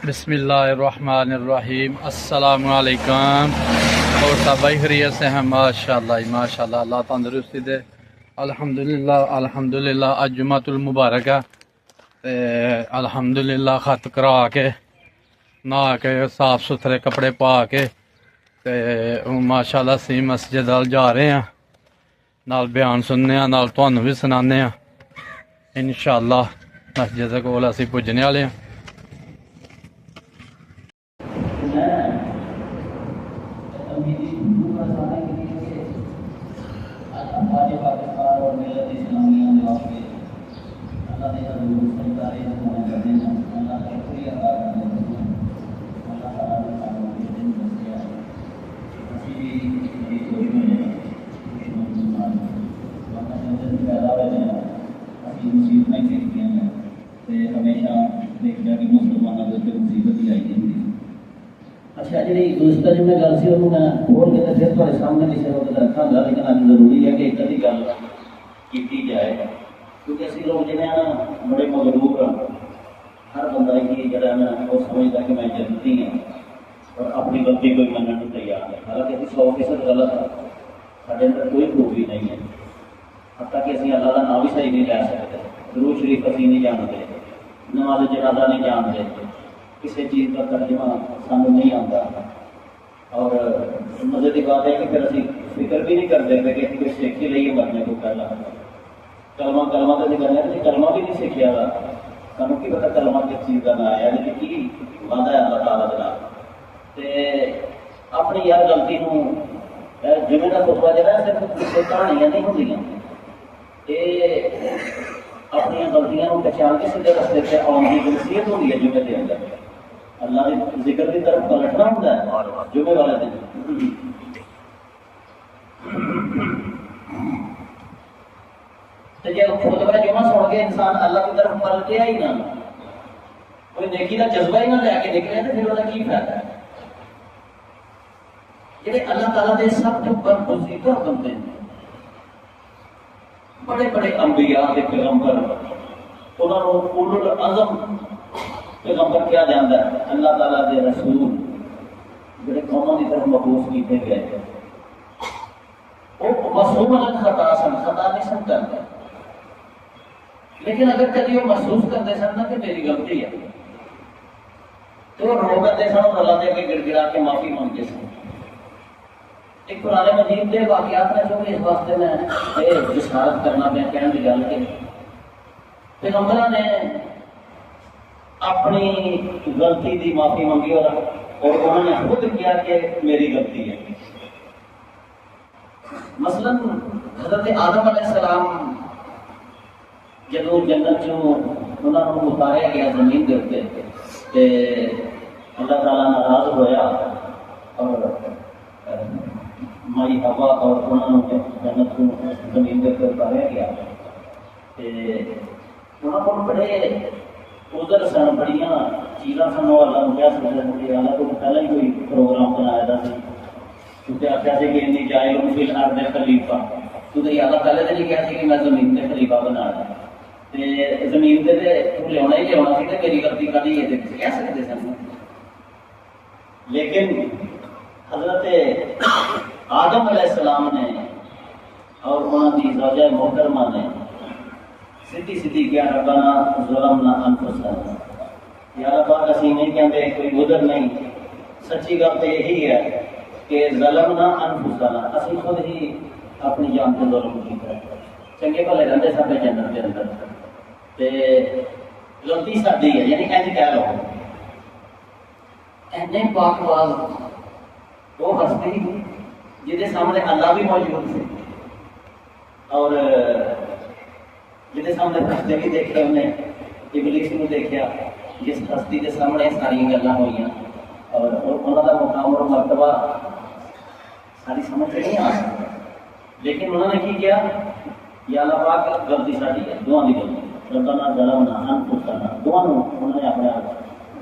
بسم اللہ الرحمن الرحیم، السلام علیکم۔ اور سب بھائی خیریت سے ہیں؟ ماشاءاللہ اللہ تندرستی دے۔ الحمدللہ اج جمعۃ المبارکہ الحمدللہ خط کرا کے نہا کے صاف ستھرے کپڑے پا کے ماشاءاللہ سی مسجد ال جا رہے ہیں، نال بیان سننے ہیں، نال تانوں بھی سنانے ہیں انشاءاللہ۔ مسجد کول اسی پجنے والے ہیں۔ اچھا جی دوست جی میں گل سی وہ میں کھول کے پھر تھوڑے سامنے کسی وقت رکھا گا، لیکن اب ضروری ہے کہ ایک ادھی گل کی جائے، کیونکہ اسی لوگ جنہیں نا بڑے مغرور ہیں۔ ہر بندہ کی جڑا نا وہ سمجھتا کہ میں جنتی ہوں اور اپنی غلطی کوئی مننے کو تیار ہے، حالانکہ ابھی 100% غلط ہے، سارے اندر کوئی خوبی نہیں ہے، حتیٰ کہ اسی اللہ کا نام بھی صحیح نہیں لے سکتے، درود شریف اسی نہیں جانتے، نماز جنازہ نہیں جانتے، کسی چیز کا ترجمہ سانو نہیں آتا، اور مزے کی بات ہے کہ پھر اسی فکر بھی نہیں کرتے پہ کہ کوئی سیکھ ہی لئیے مرنے کو پہلا کلمہ تو نہیں کرنا، کلمہ بھی نہیں سیکھا گا، سانو کی پتا کلمہ کس چیز کا نام ہے، یعنی کہ کی وعدہ ہے اللہ تعالیٰ کے اپنی یار غلطی جمعے کا خطبہ جہاں صرف کہانیاں نہیں ہوتی، یہ اپنی غلطیاں پہچان کے سیدھے رستے سے آنے کی نصیحت ہوتی ہے جمعے کے اندر، اللہ کے ذکر کی طرف پلٹنا ہوتا ہے جمعے والے دن۔ تو جب خطبہ جمعہ سن کے انسان اللہ کی طرف پلٹیا ہی نہ، کوئی نیکی کا جذبہ ہی نہ لے کے نکلے تو پھر وہ کی فائدہ ہے؟ جڑے اللہ تعالیٰ کے سب تو برگزیدہ بندے ہیں، بڑے بڑے انبیاء کے پیغمبر، انہوں نے اولو العزم پیغمبر کیا جاتا ہے، اللہ تعالیٰ کے رسول جڑے قوموں کی طرف مبعوث کیتے گئے، وہ معصوم خطا سن، خطا نہیں سن کرتے، لیکن اگر کبھی وہ محسوس کرتے سن کہ میری غلطی ہے تو وہ رو کرتے سن اور اللہ دے کے گڑ گڑا کے معافی مانگتے سن۔ ایک قرآن مجید کے واقعات میں جو کہ اس واسطے میں جسارت کرنا پہ کہنے کی گل کہ پیغمبر نے اپنی غلطی کی معافی مانگی اور انہوں نے خود کیا کہ میری غلطی ہے۔ مثلا حضرت آدم علیہ السلام جدو جنت چوں انہوں نے اتاریا گیا زمین کے اتنے، اللہ تعالیٰ ناراض ہویا اور مائی ہوا اور انہوں نے جنت کو زمین کے اتنے اتاریا گیا، انہوں کو بڑے ادھر سن، بڑی چیزاں سن، وہ اللہ کو کہہ سکتے ہیں، اللہ کو پہلے ہی کوئی پروگرام بنایا تھا کیونکہ آخیا کہ انی جائل فی الارض خلیفہ، کیونکہ اللہ پہلے تو نہیں کہا کہ میں زمین پہ خلیفہ بنانا، زمین پہ تو لیا ہی لیا سی تو میری غلطی کا نہیں ہے کہہ سکتے سن، لیکن حضرت آدم علیہ السلام نے اور انہوں کی زوجہ محترمہ نے سیدھی سیدھی کیا ربنا ظلمنا انفسنا، یا رب اسی نہیں کہتے کوئی ادھر نہیں، سچی گل تو یہی ہے کہ ظلمنا انفسنا، اسی خود ہی اپنی جان کو ظلم کیتا ہے، چنگے بھلے رہتے سارے جنت کے اندر تے غلطی ساری ہے، یعنی اینج کہہ لو اینے پاک باز وہ ہستی جہاں سامنے اللہ بھی موجود تھے اور جہاں سامنے فرشتے بھی دیکھے، انہیں ابلیس کو دیکھا، جس ہستی کے سامنے ساری گلاں ہوئی اور انہوں کا مقام اور مرتبہ ساری سمجھ نہیں آ سکتا، لیکن انہوں نے کی کیا، یا اللہ پاک غلطی ساری ہے، دونوں کی غلطی، ربنا ظلمنا انفسنا، دونوں انہوں نے اپنے آپ،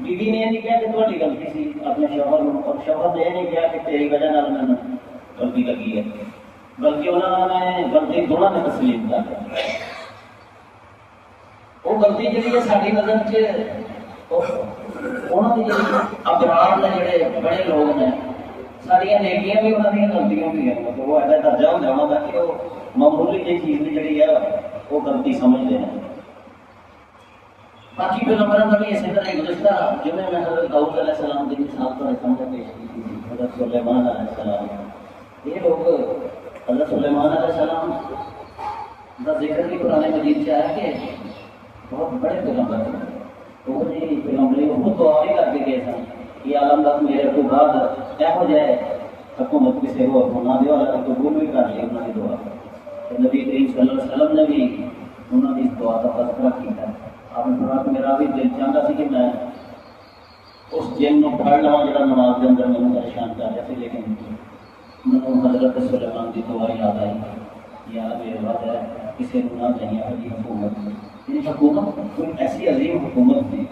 بیوی نے یہ نہیں کہا کہ تمہاری غلطی سی اپنے شوہر کو، اور شوہر نے یہ نہیں کہا کہ تیری وجہ نال میں غلطی لگی ہے، بلکہ انہوں نے غلطی دونوں نے تسلیم کر وہ غلطی جی ہے ساری نظر انہوں نے ابرار نے جڑے بڑے لوگ نے ساریا نیکیاں بھی انہوں دیا غلطیاں بھی ہیں مطلب وہ ایسا درجہ ہو جانا تھا کہ وہ معمولی جی چیز بھی جڑی ہے وہ غلطی سمجھتے ہیں. باقی پیغمبروں کا بھی اسی طرح گزشتہ جمعے میں حضرت داؤد علیہ السلام کی مثال پر سمجھ پیش کی تھی. حضرت سلیمان علیہ السلام یہ لوگ حضرت سلیمان علیہ السلام کا ذکر بھی قرآن مجید سے آیا کہ بہت بڑے پیغمبر ہیں. وہ جی پیغمبری خود دعا بھی کر کے گئے سن کہ عالم تک میرے کو بعد ہو جائے حکومت کسی کو ہونا دے اور قبول بھی کر لی انہوں نے دعا. نبی کریم صلی اللہ علیہ وسلم نے بھی انہوں نے اس دعا کا تذکرہ کیا. آپ نے فرمایا کہ میرا بھی دل چاہتا سی کہ میں اس جن کو پڑھ لوا جا نماز کے اندر مجھے پریشان کر رہا سی لیکن مجھے حضرت سلیمان کی دعا یاد آئی یا میرے بات ہے کسی کو نہ چاہیے علی حکومت. یہ حکومت کوئی ایسی عظیم حکومت تھی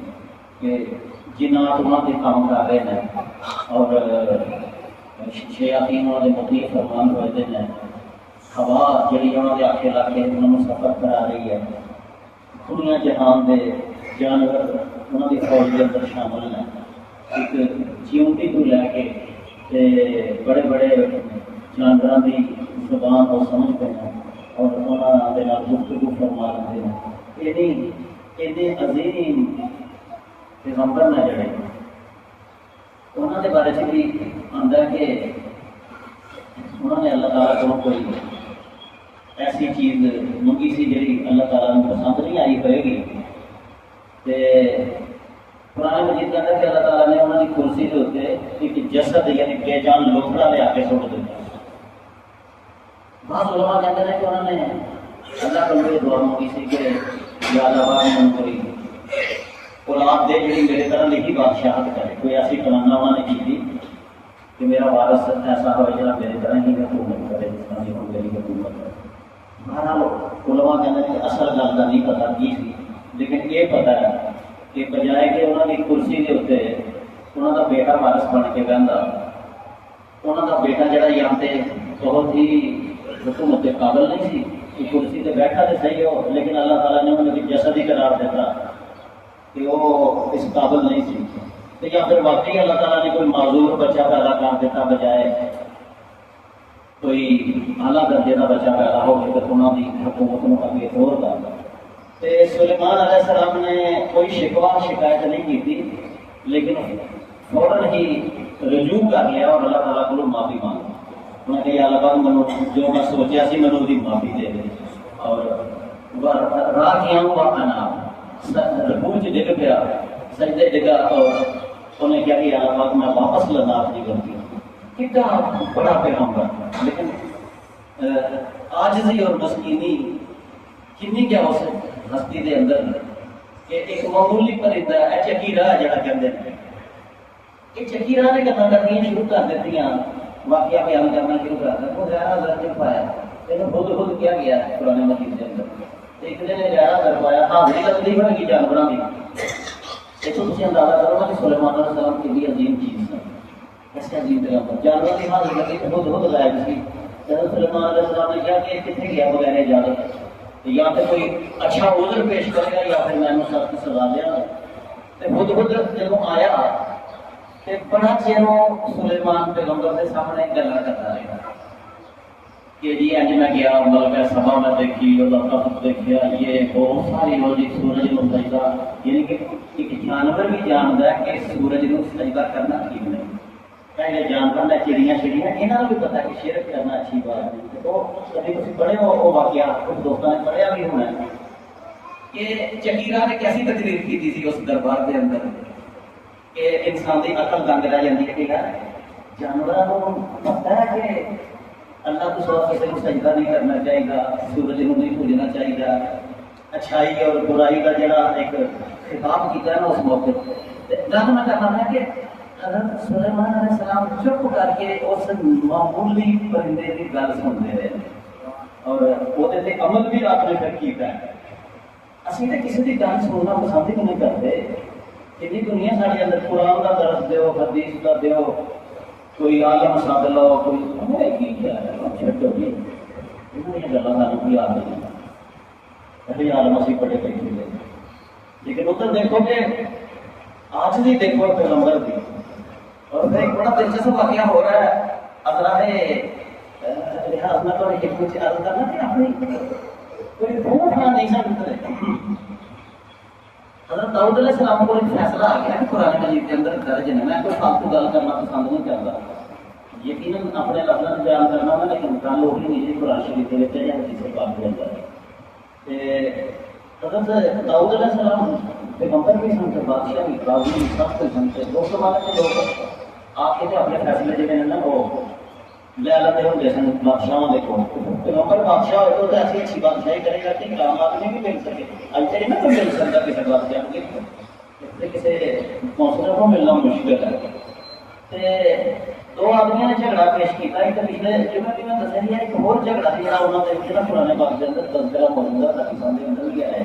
کہ جنات وہاں کے کام کر رہے ہیں اور شیاطین انہوں نے مطلب فرمان ہوئے ہیں. ہوا جڑی انہوں نے آخے لا کے انہوں نے سفر کرا رہی ہے. دنیا جہان دے جانور انہوں کی فوج کے اندر شامل ہیں. ایک چیونٹی کو لے کے بڑے بڑے جانوروں کی زبان کو سمجھتے ہیں اور انہوں نے گفتگو فرما رہے ہیں. یہ عظیم پیغمبر نے جڑے انہوں نے بارے سے بھی آتا ہے کہ انہوں نے اللہ تعالیٰ کو کوئی ایسی چیز منگی سی جی اللہ تعالیٰ نے پسند نہیں آئی ہوئے گی. قرآن مجید کہتا ہے کہ اللہ تعالیٰ نے انہوں کی کرسی کے اتنے ایک جسد یعنی بے جان لوکڑا لے آ کے سٹ دیا. بعض علماء کہتے ہیں کہ انہوں نے اللہ کو یہ دعا منگی سی کہ یا اللہ من کوئی اولاد دے جی میرے طرح لکھی بادشاہت کرے. کوئی ایسی تمنا انہوں نے کی تھی کہ میرا وارث ایسا ہو جا میرے طرح ہی حکومت کرے جس طرح کی میری حکومت کرے. بہرحال علماء کہتے ہیں کہ اصل گل کا نہیں پتا کی تھی لیکن یہ پتا ہے کہ بجائے کہ انہوں کی کرسی کے اتنے انہوں کا بیٹا وارث بن کے بہتا انہوں کا بیٹا جڑا یہاں سے بہت ہی حکومت کے قابل نہیں سی کہ کرسی سے بیٹھا تو صحیح ہو لیکن اللہ تعالیٰ نے انہوں نے جسد ہی قرار دیتا کہ وہ اس قابل نہیں سی. تو یا پھر واقعی اللہ تعالیٰ نے کوئی معذور بچہ پیدا کر دیتا بجائے کوئی اعلیٰ درجے کا بچہ پیدا ہو کے انہوں کی حکومت کو اگے اور کرتا. تو سلیمان علیہ السلام نے کوئی شکوہ شکایت نہیں کی تھی لیکن فوراً ہی رجوع کر لیا اور اللہ تعالیٰ کو معافی مانگی. انہوں نے کہا اللہ پاک منو جو میں سوچا سی منو دی معافی دے دے. اور راہ کیا ہوا رکوع چ ڈگ پیا سجدے ڈگا اور انہیں کیا کہ اللہ پاک میں واپس لینا اپنی غلطی. کتنا بڑا پیغمبر لیکن عاجزی اور مسکینی کنی کیا ہو سکتی ہستی دے اندر کہ ایک معمولی پرندہ ہے چکی راہ جڑا کہتے ہیں یہ چکی راہ نے گلا کرنی شروع کر دیتی واقعہ بیان کرنا شروع کر دیا. وہ غیر حضرت نے پایا یہ خود خود کیا گیا ہے قرآن مجید کے اندر. ایک دن غیر حضرت پایا حاضری لگتی بن گئی جانوروں کی. یہ تو تم اندازہ کرو نا کہ سلیمان علیہ السلام کی بھی عظیم چیز ہے ایسے عظیم پیغمبر جانوروں کی حاضری لگی تو خود خود غائب سی. حضرت سلیمان علیہ السلام نے کیا کہ کتنے گیا بغیر اجازت یا تو کوئی اچھا عذر پیش کرے گا یا پھر میں نے سب کی سزا دیا. خود خود جب آیا تو بڑا چیروں سلیمان پیغمبر کے سامنے گلا کرتا رہا کہ جی اج میں گیا ملکہ سبا میں دیکھی اللہ تخت دیکھا یہ بہت ساری روزی سورج کو سجدہ یعنی کہ ایک جانور بھی جانتا ہے کہ سورج کو سجدہ کرنا ٹھیک نہیں. پہلے جانور نے چڑیاں چڑیاں یہاں بھی پتا کہ شرک کرنا اچھی بات نہیں. تو کبھی تھی پڑھے ہو وہ واقعہ کچھ دوستوں نے پڑھیا بھی ہونا ہے کہ چکیرا نے کیسی تقریر کی تھی اس دربار کے اندر کہ انسان کی عقل دنگ رہ جاتی ہے کہ جانوروں کو پتا ہے کہ اللہ کو سوا کسی کو سجدہ نہیں کرنا چاہیے گا سورج کو نہیں پوجنا چاہیے گا. اچھائی اور برائی کا جڑا ایک خطاب کیا ہے نا اس موقع گل میں کرنا ہے کہ حضرت سلیمان علیہ السلام چپ کر کے اس معمولی پرندے کی گل سنتے رہے اور وہ عمل بھی آپ نے پھر کیا ہے. اسی تو کسی کی گل سننا پسند ہی نہیں کرتے کہ دنیا سارے اندر قرآن کا درس دو حدیث کا دو کوئی عالم سد لو کوئی چھٹو جی یہ گلیں سانو کوئی آ نہیں عالم اسی بڑے بیٹھے لیکن ادھر دیکھو کہ آج بھی دیکھو پیغمبر دی. اور پھر ایک بڑا دلچسپ واقعہ ہو رہا ہے. اذرا لحاظ میں تو ایک کچھ عرض کرنا کہ اپنی کوئی بہت بڑا نہیں سمجھتے. حضرت داؤد علیہ السلام کو ایک فیصلہ آ گیا کہ قرآن مجید کے اندر درج ہے. میں کوئی فالتو گل کرنا پسند نہیں کرتا, یقیناً اپنے لفظوں سے بیان کرنا میں, لیکن گل ہو نہیں جی قرآن شریف کے لیے یا کسی بات کے اندر. حضرت داؤد علیہ السلام پیغمبر بھی سن سے بادشاہ بھی راضی بھی سب سے سن سے دوستوں والے کے لوگ آپ کے اپنے فیصلے جڑے ہیں نا وہ لے لیتے ہوں جیسے بادشاہوں دیکھو. پیغمبر بادشاہ ہوئے تو ایسی اچھی بادشاہی کرے گا کہ عام آدمی بھی مل سکے. اچھا ہی نا کوئی مل سکتا کسی بادشاہ کے, کسی کونسلر کو ملنا مشکل ہے. دو آدمیوں نے جھگڑا پیش کیا. ایک پچھلے جمعے بھی میں دسیا گیا ایک اور جھگڑا تھی جہاں انہوں نے پرانے باغ کے اندر تذکرہ موجود ہے پاکستان کے اندر بھی آیا ہے.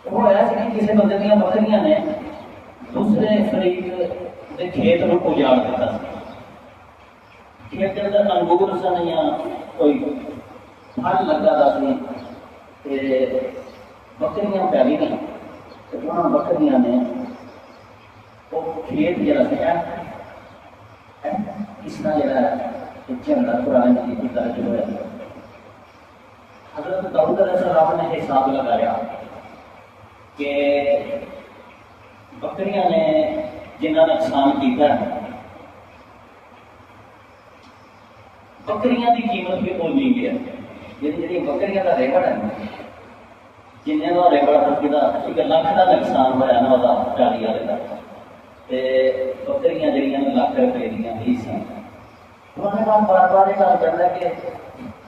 وہ ایسا کہ کسی بندے دیا بکریاں نے دوسرے فریق کے کھیت میں اجاڑ دیتا. کھیت کے اندر انگور سن یا کوئی پھل لگا تھا سی, بکریاں پیاری نہیں. انہوں بکریاں نے وہ کھیت جڑا سا اس طرح جڑا جھگڑا قرآن مجید کی طرح جو ہے. حضرت داؤد علیہ السلام نے حساب لگایا کہ بکریاں نے جنہاں نقصان کیتا ہے بکریاں کی قیمت بھی بولنی گیا. جی بکریاں کا ریکارڈ ہے جن کا ریکارڈ ایک لاکھ کا نقصان ہوا نا وہ 40 والے کا, بکریاں جہاں لاکھ روپے دیا ہی سن. انہوں نے بار بار یہ گل کرنا کہ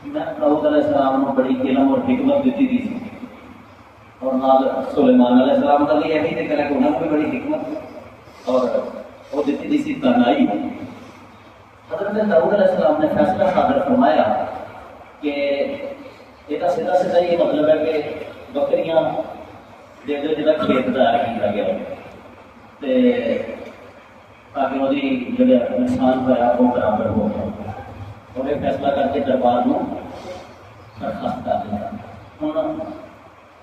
میں داؤد علیہ السلام کو بڑی علم اور حکمت دیتی تھی اور نال سلیمان علیہ السلام کا بھی یہی ذکر ہے کہ انہوں نے بھی بڑی حکمت اور وہ دیتی تھی سی تنہائی. حضرت داؤد علیہ السلام نے فیصلہ صادر فرمایا کہ یہ سیدھا سیدھا یہ مطلب ہے کہ بکریاں دے دو جا کھیت تیار کیا گیا تاکہ وہ جڑا نقصان ہوا وہ برابر ہو گیا. اور یہ فیصلہ کر کے دربار کو برخاست کر دیا. ہوں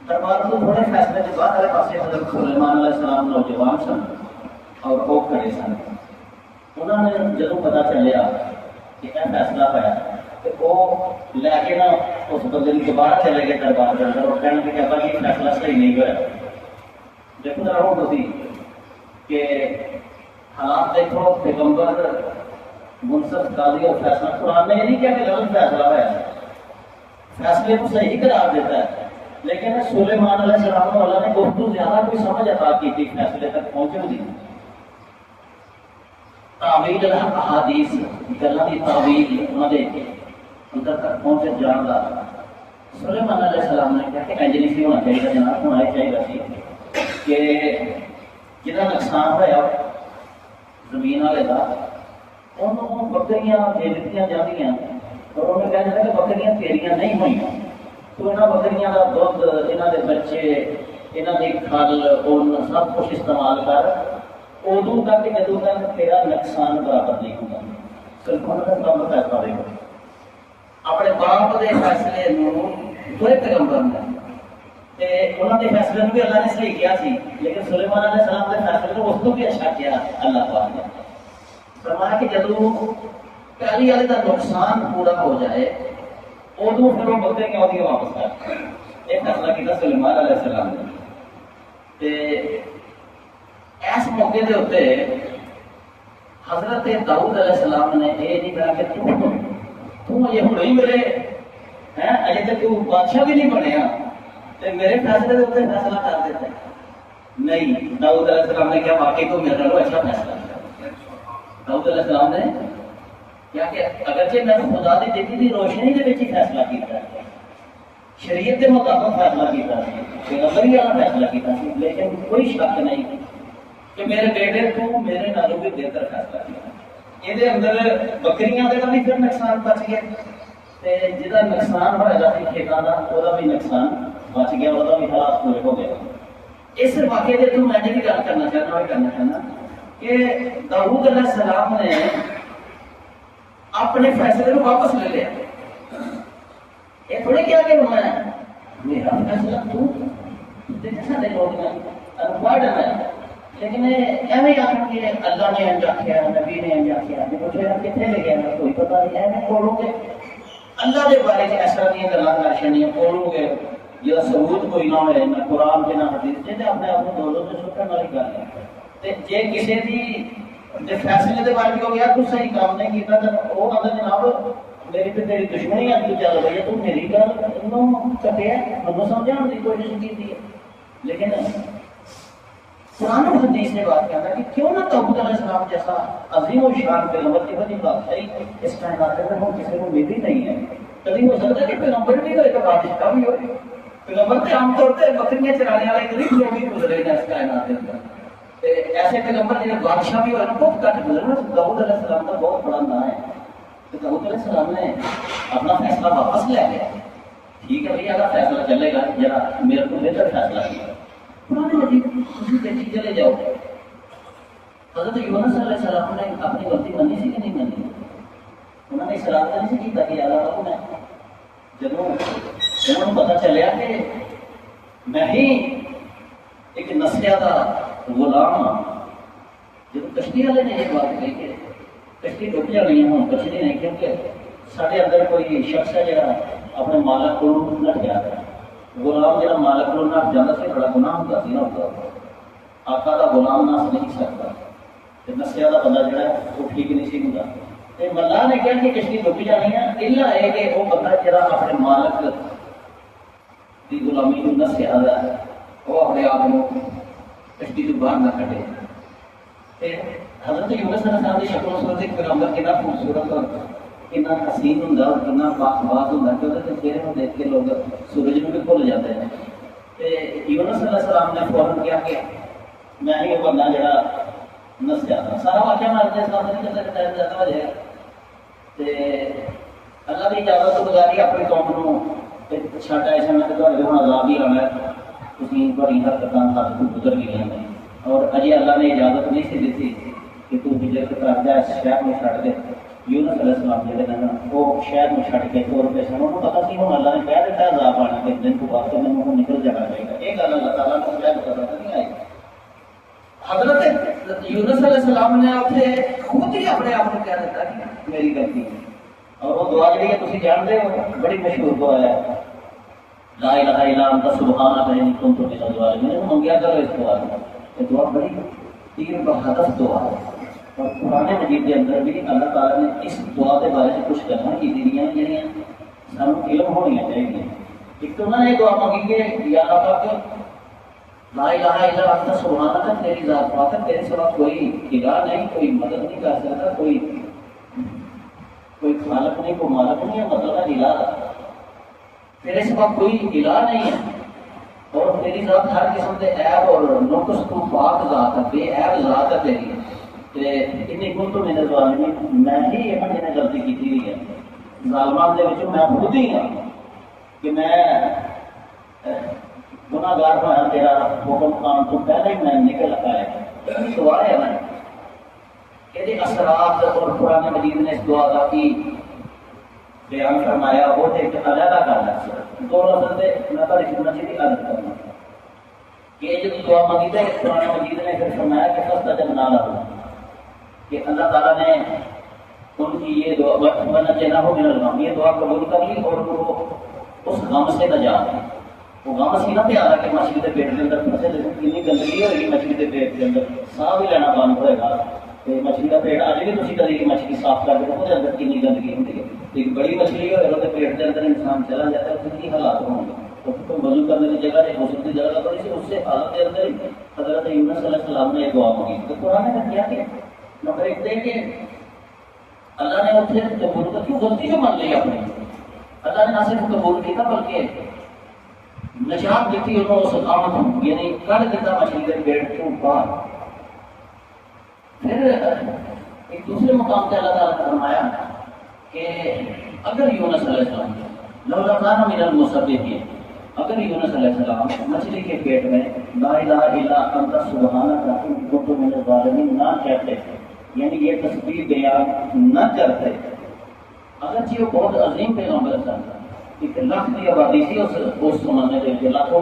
دربار کو تھوڑے فیصلے کے بعد ہر پاس حضرت سلیمان علیہ السلام نوجوان سن اور وہ کھڑے سن. انہوں نے جدوں پتا چلیا کہ یہ فیصلہ ہوا تو وہ لے کے نا اس بندے کی دوبارہ چلے گئے دربار کے اندر اور کہنے کہ ابا یہ فیصلہ صحیح نہیں ہوا. دیکھو ذرا ہوں تھی کہ حالات دیکھو, پیغمبر منصف قاضی اور فیصلہ قرآن نے یہ نہیں کیا کہ غلط فیصلہ ہوا, فیصلے کو صحیح قرار دیتا ہے. لیکن سلیمان علیہ السلام اللہ نے گفتگو زیادہ کوئی سمجھ عطا کی تھی فیصلے تک پہنچے دی. تعویل احادیث گلاں دی تعویل انہاں دے اندر تک پہنچ جان دا سلیمان علیہ السلام نے کہا کہ انج نہیں سی ہونا چاہیے جناب, ہونا چاہیے سی کہ جہاں نقصان ہوا زمین والے کا انہوں بکریاں دے دیتی جاتی اور انہوں نے کہا جاتا کہ بکریاں تیریاں نہیں ہوئی تو یہاں بکریاں کا دھد یہاں کے بچے یہاں کی کھل ان سب کچھ استعمال کر ادو تک جدو تک تیرا نقصان برابر نہیں ہوگا. سلمان فیصلہ دیکھو اپنے باپ کے فیصلے دوے پیغمبر نے انہوں کے فیصلے بھی اللہ نے صحیح کیا سی, لیکن سلیمان علیہ السلام کے فیصلے کو اس کو بھی اچھا کیا اللہ پاک نے. فرمایا کہ جدو پہلی والے کا نقصان پورا ہو جائے ادو پھر وہ بکرے کیوں دیا واپس کر. یہ فیصلہ کیا سلیمان علیہ السلام نے. اس موقع کے اتنے حضرت داؤد علیہ السلام نے یہ نہیں کہا کہ تم یہ ہوں ہی ملے ہیں اجے تک تو بادشاہ بھی نہیں بنیا تو میرے فیصلے کے اتنے فیصلہ کر دیتا نہیں. داؤد علیہ السلام نے کیا واقعی تو میرے کو اچھا فیصلہ کیا. داؤد علیہ السلام نے کیا کہ اگرچہ میں نے خدا کی دیکھی تھی روشنی کے ہی فیصلہ کیا, شریعت کے مطابق فیصلہ کیا, پیغمبری والا فیصلہ کیا, لیکن کوئی شک نہیں کہ میرے بیٹے کو میرے نالوں بھی بہتر فیصلہ کیا. یہ اندر بکریاں کا بھی پھر نقصان بچ گیا, جہاں نقصان ہوا جاتی کھیتوں کا وہ بھی نقصان بچ گیا, وہ بھی حالات پورے ہو گئے. اس واقعے کے تو میں بھی گل کرنا چاہنا کہ داؤد علیہ السلام نے اپنے فیصلے کو واپس لے لیا. یہ تھوڑے کیا کہ میں میرا فیصلہ تو سارے لوگ انپڑھ ہے لیکن ایویں آخر کہ اللہ نے انج آخیا نبی نے انج آخیا جو پوچھے کتنے لکھے نا کوئی پتہ نہیں ایویں بولو گے اللہ کے بارے میں ایسا نہیں گلا کر چڑیا بولو گے یا ثبوت کوئی نہ ہوئے نہ قرآن کے نہ حدیث جی اپنے آپ کو دو سے سکھن والی گل ہے جی کسی کی فیصلے کے بارے میں ہو گیا تو صحیح کام نہیں کیا تو وہ آدھے جناب میری تو تیری دشمنی اب تو چل رہی ہے تو میری گل کٹیا مجھے سمجھا کی کوشش کی ہے لیکن قرآن و حدیث نے بات کرنا کہ کیوں نہ توحید علیہ السلام جیسا عظیم و شان پیغمبر کی وجہ بادشاہی اس کائنات میں ہم کسی کو ملتی نہیں ہے کبھی ہو سکتا ہے کہ پیغمبر بھی ہوئے تو بادشاہ کا بھی ہوئے پیغمبر تو عام طور پہ بکریاں چرانے والے غریب لوگ ہی گزرے ہیں اس کائنات کے اندر ایسے پیغمبر جنہیں بادشاہ بھی ہوئے نا بہت کٹ گزرے داؤد علیہ السلام کا بہت بڑا نام ہے تو داؤد علیہ السلام نے اپنا فیصلہ واپس لے لیا ٹھیک ہے بھائی اگر فیصلہ چلے گا ذرا میرے کو بہتر فیصلہ کیا قرآن مجید کسی دیکھی چلے جاؤ حضرت یونس علیہ السلام نے اپنی غلطی منی سی کہ نہیں منی انہوں نے اصرار نہیں سی کیتا کہ اللہ میں جب انہوں نے پتہ چلیا کہ میں ہی ایک نسیا کا غلام ہاں جب کشتی والے نے یہ بات کہی کہ کشتی ڈب جانی ہے ہوں کچھ نہیں کیونکہ سارے اندر کوئی شخص ہے جڑا اپنے مالک کو نٹ گیا ہے غلام جہاں مالک کو نٹ جانا سے بڑا گناہ ہوتا سی نہ ہوتا آقا کا غلام نس نہیں سکتا نسیا کا بندہ جڑا ہے وہ ٹھیک نہیں سی ہوتا ملا نے کہا کہ کشتی ڈب جانی ہے الا ہے کہ وہ بندہ جہاں اپنے مالک کی غلامی کو نسیا ہے وہ اپنے آپ کو کشتی سے باہر نہ کٹے حضرت یونس علیہ السلام کی شکل و صورت ایک پیغمبر کتنا خوبصورت اور کتنا حسین ہوں اور کتنا باخباز ہوں کہ وہ چہرے کو دیکھ کے لوگ سورج میں بھی بھول جاتے ہیں یونس علیہ السلام نے فوراً کیا کہ میں ہی وہ بندہ جڑا نس جاتا سارا واقعہ میں اپنے ساتھ نہیں کرتا ٹائم زیادہ ہو جائے اللہ کی اجازت تو گزاری اپنی قوم کو چھٹ ایسا میں کہ ہوں عذاب ہی آنا ہے تھی بڑی حرکت ہاتھ کو گزر گئی ہیں اور اجے اللہ نے اجازت نہیں سی دیتی کہ تو ہجرت کر جا شہر میں چھڑ دے یونس علیہ السلام جڑے نا وہ شہر میں چھڑ کے طور پہ سن انہوں پتا سی ہوں اللہ نے کہہ دیتا عذاب آنے کے دن کو بعد میں وہ نکل جانا چاہیے گا یہ گل اللہ تعالیٰ کو کیا پتا نہیں آئی حضرت یونس علیہ السلام نے اتنے خود ہی اپنے آپ کو کہہ دیتا کہ میری غلطی ہے اور وہ دعا جڑی ہے تسی جانتے ہو بڑی مشہور دعا ہے لا الہ الا انت سبحانک انی کنت من الظالمین منگیا کرو اس دعا کو یہ دعا بڑی تیر بہدف دعا ہے اور قرآن مجید کے اندر بھی اللہ تعالیٰ نے اس دعا کے بارے میں کچھ کرنا کی دنیا جہاں سانو علم ہونی چاہیے ایک تو انہوں نے دعا مانگی کہ یا اللہ پاک لا الہ الا انت سبحانک تیری ذات پاک ہے تیرے سوا کوئی الہ نہیں کوئی مدد نہیں کر سکتا کوئی خالق نہیں کوئی مالک نہیں ہے مطلب ہے الہ تیرے سوا کوئی الہ نہیں ہے اور تیری ذات ہر قسم کے عیب اور نقص تو پاک ذات ہے بے عیب ذات ہے تیری انی کنت من الظالمین میں ہی یہ نے غلطی کی ہوئی ہے ظالمان دے وچوں میں خود ہی ہوں کہ میں گناہگار ہوا تیرا حکم آن تو پہلے ہی میں نکل آیا یہ دعا ہے نا یہ اثرات اور قرآن مجید نے اس دعا کا کی بیان فرمایا وہ ایک علیحدہ گل ہے دو لفظ سے میں تو خدمت کی عادت کرنا کہ جب دعا مانگی تو قرآن مجید نے پھر فرمایا کہ فسٹ جب نہ لگا کہ اللہ تعالیٰ نے ان کی یہ دعا نہ ہو من الغم یہ دعا قبول کر لی اور وہ اس غم سے نجات ہے وہ غم سی نہ پیارا کہ مچھلی کے پیٹ کے اندر پھنسے کتنی گندگی ہوئے گی مچھلی کے پیٹ کے اندر ساہ بھی لینا بند ہوئے گا مچھلی کا پیٹ اج بھی تھی کدی مچھلی صاف کر کے وہ اندر کنی گندگی ہوتی ہے ایک بڑی مچھلی ہوئے وہ پیٹ کے اندر انسان چلا جاتا ہے اس کی حالات ہوں گے تو وضو کرنے کی جگہ ہے غسل کی جگہ پڑی سی اس سے حالت کے اندر حضرت یونس علیہ السلام نے دعا مانگی تو قرآن نے کیا کہ نمبر ایک دے کہ اللہ نے اتنے قبول کر کیوں غلطی جو مان لی اپنی اللہ نے نہ صرف قبول کیا بلکہ نجات دیتی انہوں اس آمد یعنی کر دیتا مچھلی کے پیٹ کو باہر پھر ایک دوسرے مقام پہ اللہ تعالیٰ نے فرمایا کہ اگر یونس علیہ السلام لولا کان من المصدقین اگر یونس علیہ السلام مچھلی کے پیٹ میں لا الہ الا انت سبحانک انی کنت من الظالمین نہ کہتے یعنی یہ تسبیح بیان نہ کرتے اگرچہ وہ بہت عظیم پیغمبر تھا ایک لاکھ کی آبادی تھی اس زمانے کے لاکھوں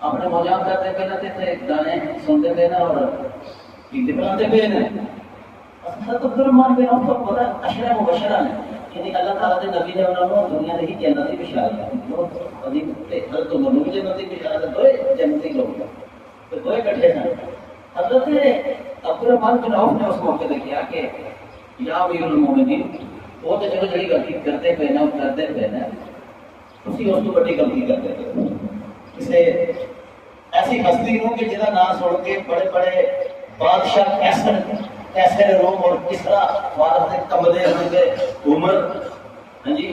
اپنے مذاق کرتے پہ نا گانے سنتے پہ نا اور گیت بناتے پہ نا تبدر مان پہ آپ کو پتا اشرا مبشرہ نے یعنی اللہ تعالیٰ کے نبی نے انہوں نے دنیا کی جنتی بشارت ہے حضرت عمر نے بھی جنتی بشارت ہے دو جنتی لوگ تو دو اکٹھے ہیں حضرت عبد الرحمن بن عوف نے اس موقع پہ کیا کہ یا امیر المومنین وہ تو چلو جڑی غلطی کرتے پہ نا کرتے پہ نا اسی اس کو بڑی غلطی کرتے پہ اسے ایسی ہستی ہوں کہ جہاں نام سن کے بڑے بڑے بادشاہ کیسے روم اور کسرا فارس کے کمرے ہوں گے عمر ہاں جی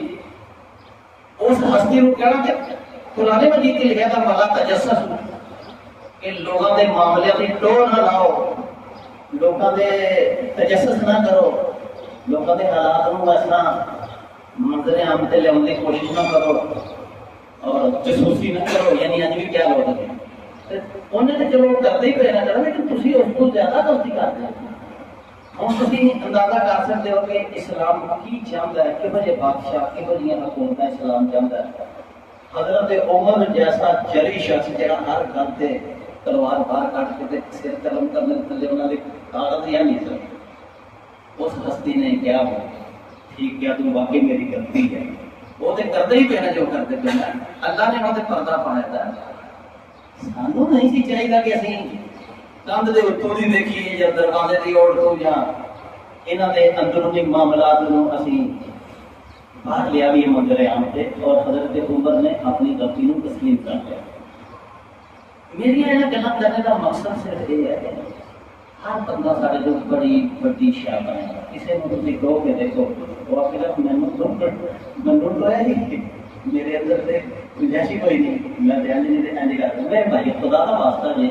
اس ہستی کو کہنا کہ قرآن مجید کی لکھا تھا مالا تجسس کہ لوگوں کے معاملے کی ٹور نہ لاؤ لوگوں کے تجسس نہ کرو لوگوں کے حالات کو اس طرح منظر عام سے لیا کی کوشش نہ کرو اور جاسوسی نہ کرو یعنی اج بھی کیا لوگ انہیں تو چلو کرتے ہی پہ نہ کرو لیکن تھی اس کو زیادہ غلطی کرتے ہیں ہم تھی اندازہ کر سکتے ہو کہ اسلام کی چاہتا ہے کہ بھائی بادشاہ کہ بھائی حکومت اسلام چاہتا ہے حضرت عمر جیسا جری شخص جہاں ہر گل سے تلوار باہر کٹ کے سر قلم کرنے تھلے انہوں نے کاغذ یا نہیں سکتے اس ہستی نے کیا ہو ٹھیک کیا تم واقعی میری غلطی ہے وہ تو کرتے ہی پہنا جو کرتے پہنا اللہ نے انہوں نے پردہ پایا تھا سانو نہیں سی چاہیے کہ اسی کندھ دے اتوں دی دیکھیے یا دروازے دی اوڑ تو یا انہاں دے اندرونی معاملات نو اسی باہر لیا بھی منظر عام سے اور حضرت عمر نے اپنی غلطی نو تسلیم کر لیا میری یہ گلاں کرنے کا مقصد صرف یہ ہے کہ ہر بندہ سارے جو بڑی بڑی شاہ بنے کسی کو تھی کہو کہ دیکھو وہ آپ کے منو تو ہے ہی میرے اندر سے گنجائش کوئی نہیں میں دھیان نہیں کرتا میرے بھائی خدا کا واسطہ جی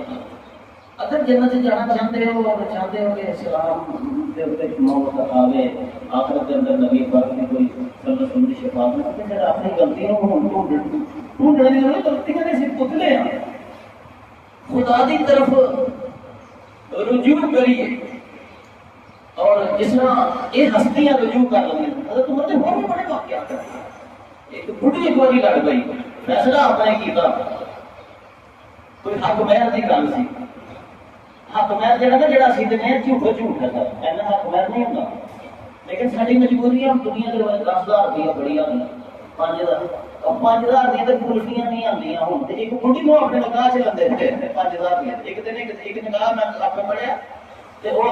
اگر جنت جانا چاہتے ہو اور چاہتے ہو کہ اسلام کے اوپر موت آوے آخرت کے اندر نبی پاک نے کوئی سمجھ سمجھ شفاعت میں پھر اپنی غلطیوں کو ڈھونڈنے میں غلطیاں نے صرف پتلے ہیں خدا کی طرف رجوع کریے اور جس طرح یہ ہستیاں رجوع کر لیں حضرت عمر نے اور بھی بڑے واقعات ہیں ایک بڑھی ایک باری لڑ گئی فیصلہ آپ نے کیتا کوئی حق مہر کی گل سی حق مہر جہاں نا جہاں سی میں جھوٹو جھوٹ ہے سر ایسا حق مہر نہیں ہوتا لیکن ساری مجبوری ہم دنیا کے 10,000 روپیہ بڑی آ گئی 5,000 دیا تو کلفیاں نہیں آدی ہوں ایک بڑھی کو اپنے نکاح چ لگتے تھے 5,000 روپیہ ایک دن ایک نکاح میں آپ نے پڑھیا تو وہ